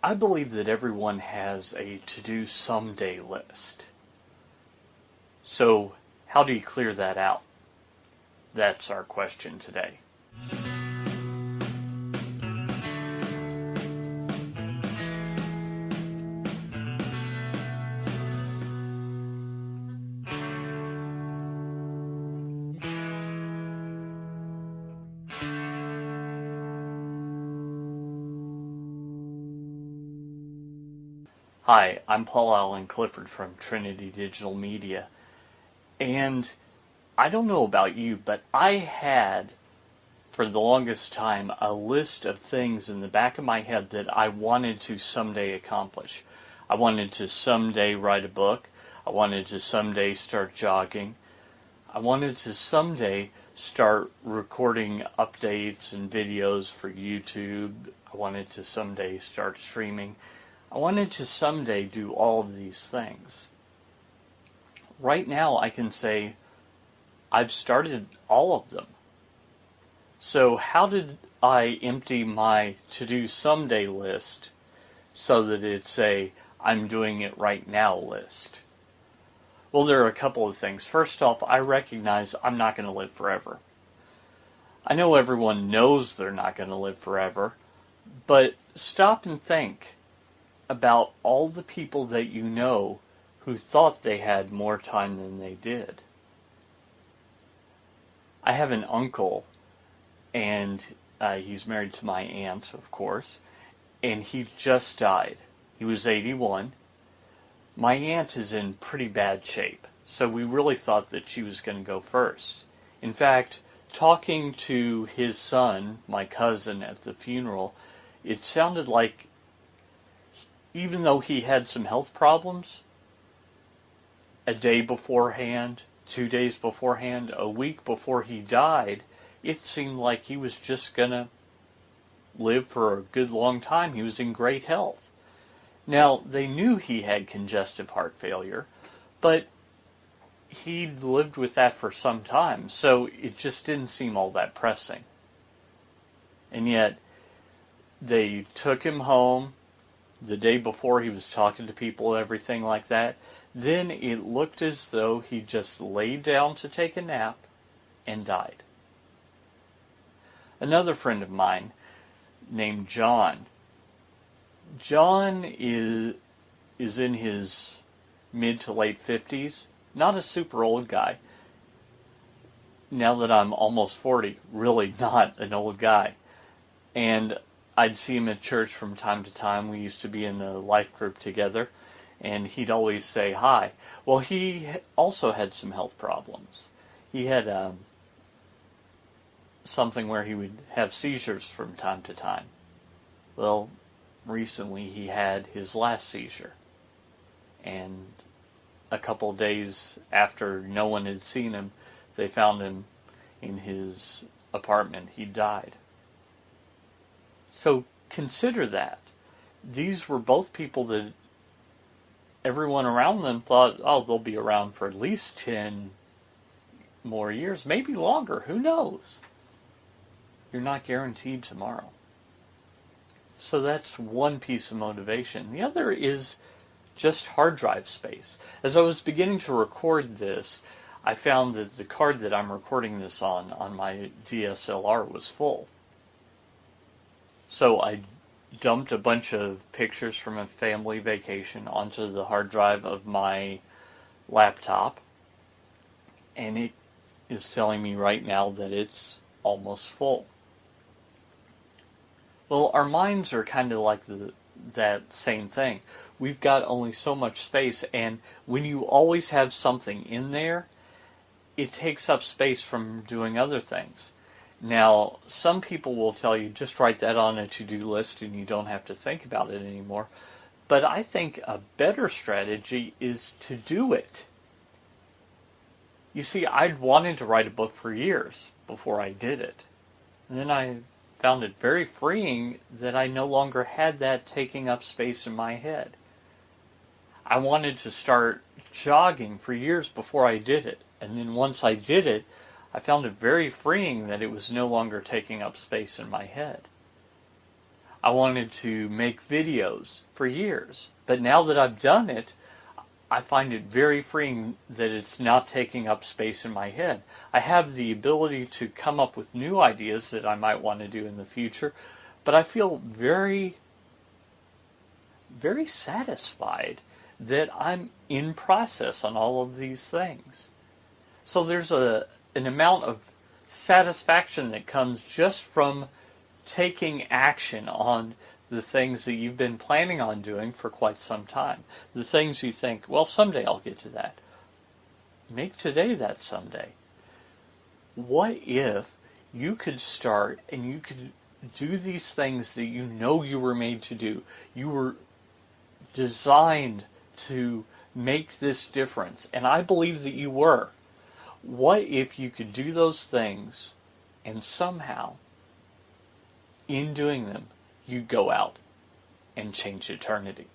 I believe that everyone has a to-do someday list. So, how do you clear that out? That's our question today. Hi, I'm Paul Allen Clifford from Trinity Digital Media, and I don't know about you, but I had, for the longest time, a list of things in the back of my head that I wanted to someday accomplish. I wanted to someday write a book. I wanted to someday start jogging. I wanted to someday start recording updates and videos for YouTube. I wanted to someday start streaming. I wanted to someday do all of these things. Right now I can say I've started all of them. So how did I empty my to-do someday list so that it's a I'm doing it right now list? Well, there are a couple of things. First off, I recognize I'm not going to live forever. I know everyone knows they're not going to live forever, but stop and think about all the people that you know who thought they had more time than they did. I have an uncle, and he's married to my aunt, of course, and he just died. He was 81. My aunt is in pretty bad shape, so we really thought that she was going to go first. In fact, talking to his son, my cousin, at the funeral, it sounded like even though he had some health problems, a day beforehand, 2 days beforehand, a week before he died, it seemed like he was just going to live for a good long time. He was in great health. Now, they knew he had congestive heart failure, but he'd lived with that for some time, so it just didn't seem all that pressing. And yet, they took him home. The day before, he was talking to people, everything like that. Then it looked as though he just laid down to take a nap and died. Another friend of mine named John. John is in his mid to late 50s. Not a super old guy. Now that I'm almost 40, really not an old guy. And I'd see him at church from time to time. We used to be in a life group together, and he'd always say hi. Well, he also had some health problems. He had something where he would have seizures from time to time. Well, recently he had his last seizure, and a couple of days after no one had seen him, they found him in his apartment. He died. So consider that. These were both people that everyone around them thought, oh, they'll be around for at least 10 more years, maybe longer, who knows? You're not guaranteed tomorrow. So that's one piece of motivation. The other is just hard drive space. As I was beginning to record this, I found that the card that I'm recording this on my DSLR was full. So I dumped a bunch of pictures from a family vacation onto the hard drive of my laptop, and it is telling me right now that it's almost full. Well, our minds are kind of like that same thing. We've got only so much space, and when you always have something in there, it takes up space from doing other things. Now, some people will tell you just write that on a to-do list and you don't have to think about it anymore. But I think a better strategy is to do it. You see, I'd wanted to write a book for years before I did it. And then I found it very freeing that I no longer had that taking up space in my head. I wanted to start jogging for years before I did it. And then once I did it, I found it very freeing that it was no longer taking up space in my head. I wanted to make videos for years. But now that I've done it, I find it very freeing that it's not taking up space in my head. I have the ability to come up with new ideas that I might want to do in the future, but I feel very, very satisfied that I'm in process on all of these things. So there's an amount of satisfaction that comes just from taking action on the things that you've been planning on doing for quite some time. The things you think, well, someday I'll get to that. Make today that someday. What if you could start and you could do these things that you know you were made to do? You were designed to make this difference, and I believe that you were. What if you could do those things and somehow, in doing them, you go out and change eternity?